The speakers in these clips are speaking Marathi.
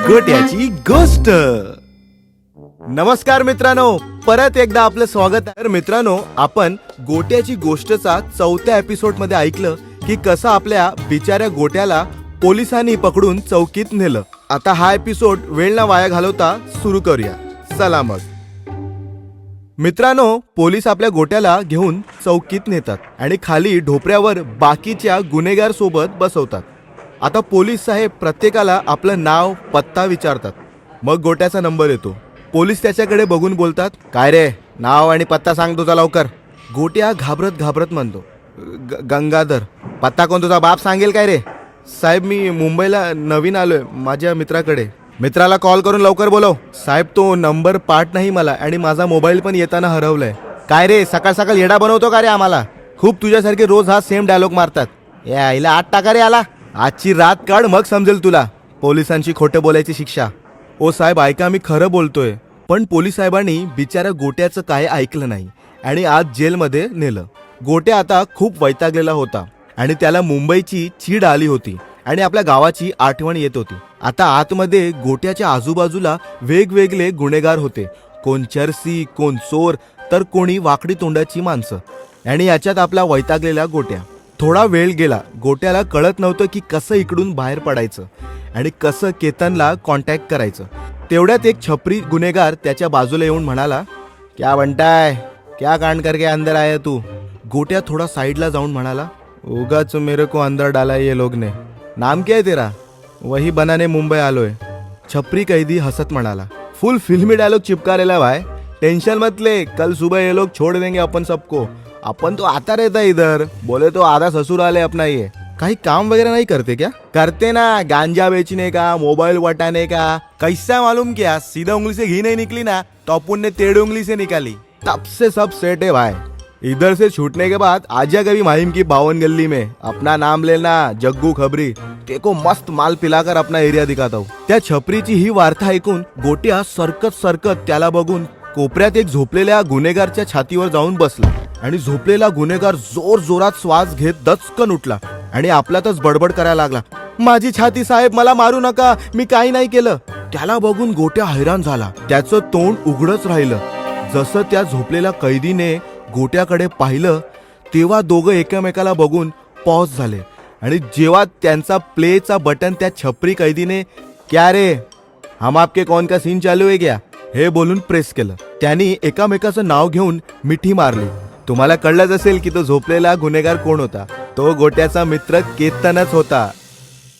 गोट्याची गोष्ट. नमस्कार मित्रांनो, परत एकदा आपलं स्वागत आहे. मित्रांनो, आपण गोट्याची गोष्टचा 4थ्या एपिसोड मध्ये ऐकलं की कसं आपल्या बिचाऱ्या गोट्याला पोलिसांनी पकडून चौकीत नेलं. आता हा एपिसोड वेळ ना वाया घालवता सुरू करूया. चला मग. मित्रांनो, पोलीस आपल्या गोट्याला घेऊन चौकीत नेतात आणि खाली ढोपऱ्यावर बाकीच्या गुन्हेगार सोबत बसवतात. आता पोलीस साहेब प्रत्येकाला आपलं नाव पत्ता विचारतात. मग गोट्याचा नंबर येतो. पोलीस त्याच्याकडे बघून बोलतात, काय रे, नाव आणि पत्ता सांग तुझा लवकर. गोट्या घाबरत घाबरत म्हणतो, गंगाधर. पत्ता कोण तुझा बाप सांगेल काय रे? साहेब, मी मुंबईला नवीन आलोय माझ्या मित्राकडे. मित्राला कॉल करून लवकर बोलव. साहेब, तो नंबर पाठ नाही मला आणि माझा मोबाईल पण येताना हरवलाय. काय रे, सकाळ सकाळ येडा बनवतो का रे आम्हाला? खूप तुझ्यासारखे रोज हा सेम डायलॉग मारतात. या आईला आत टाका रे आला. आजची रात काढ, मग समजेल तुला पोलिसांची खोटं बोलायची शिक्षा. ओ साहेब, ऐका, मी खरं बोलतोय. पण पोलीस साहेबांनी बिचारा गोट्याचं काय ऐकलं नाही आणि आज जेलमध्ये नेलं. गोट्या आता खूप वैतागलेला होता आणि त्याला मुंबईची चीड आली होती आणि आपल्या गावाची आठवण येत होती. आता आतमध्ये गोट्याच्या आजूबाजूला वेगवेगळे गुन्हेगार होते. कोण चरसी, कोण चोर, तर कोणी वाकडी तोंडाची माणसं. आणि याच्यात आपला वैतागलेला गोट्या. थोडा वेळ गेला. गोट्याला कळत नव्हतं की कसं इकडून बाहेर पडायचं आणि कसं केतनला कॉन्टॅक्ट करायचं. तेवढ्यात एक छपरी गुन्हेगार त्याच्या बाजूला येऊन म्हणाला, क्या बनताय, क्या कांड करके अंदर आया तू? गोट्या थोडा साईडला जाऊन म्हणाला, उगाच मेरे को अंदर डाला ये लोग ने. नाम क्या है तेरा? वही बनाने मुंबई आलोय. छपरी कैदी हसत म्हणाला, फुल फिल्मी डायलॉग चिपका रेला भाई. टेंशन मत ले, कल सुबह ये लोग छोड़ देंगे अपन सबको. अपन तो आता रहता है इधर. बोले तो आधा ससुराल है अपना ये. काही काम वगैरह नहीं करते क्या? करते ना, गांजा बेचने का, मोबाइल वटाने का. कैसा मालूम क्या, सीधा उंगली से घी नहीं निकली ना तो अपन ने टेढ़ी उंगली से निकाली. तब से सब सेट है भाई. इधर से छूटने के बाद आजा कभी माहिम की 52 गली में, अपना नाम लेना, जग्गू खबरी. तेको मस्त माल पिलाकर अपना एरिया दिखाता हूँ. त्या छपरीची ही वार्ता ऐकून गोट्या सरकत सरकत त्याला बघून कोपऱ्यात एक झोपलेल्या गुन्हेगारच्या छातीवर जाऊन बसला आणि झोपलेला गुन्हेगार जोर जोरात श्वास घेत दचकन उठला आणि आपल्यातच बडबड करायला लागला, माझी छाती साहेब, मला मारू नका, मी काही नाही केलं. त्याला बघून गोट्या हैराण झाला. त्याचं तोंड उघडच राहिलं. जसं त्या झोपलेल्या कैदीने गोट्याकडे पाहिलं तेव्हा दोघं एकमेकाला बघून पॉज झाले आणि जेव्हा त्यांचा प्लेचा बटन त्या छपरी कैदीने, क्या रे, हम आपके कौन का सीन चालू आहे क्या, हे बोलून प्रेस केलं. त्यांनी एकामेकाचं नाव घेऊन मिठी मारली. तुम्हाला कळलंच असेल की तो झोपलेला गुन्हेगार कोण होता. तो गोट्याचा मित्र केतनच होता.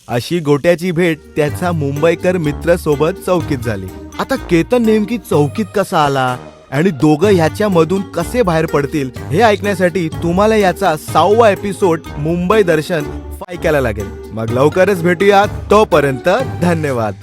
अशी गोट्याची भेट त्याचा मुंबईकर मित्र सोबत चौकीत झाली. आता केतन नेमकी चौकीत कसा आला आणि दोघं ह्याच्या मधून कसे बाहेर पडतील हे ऐकण्यासाठी तुम्हाला याचा 6वा एपिसोड मुंबई दर्शन ऐकायला लागेल. मग लवकरच भेटूया. तोपर्यंत धन्यवाद.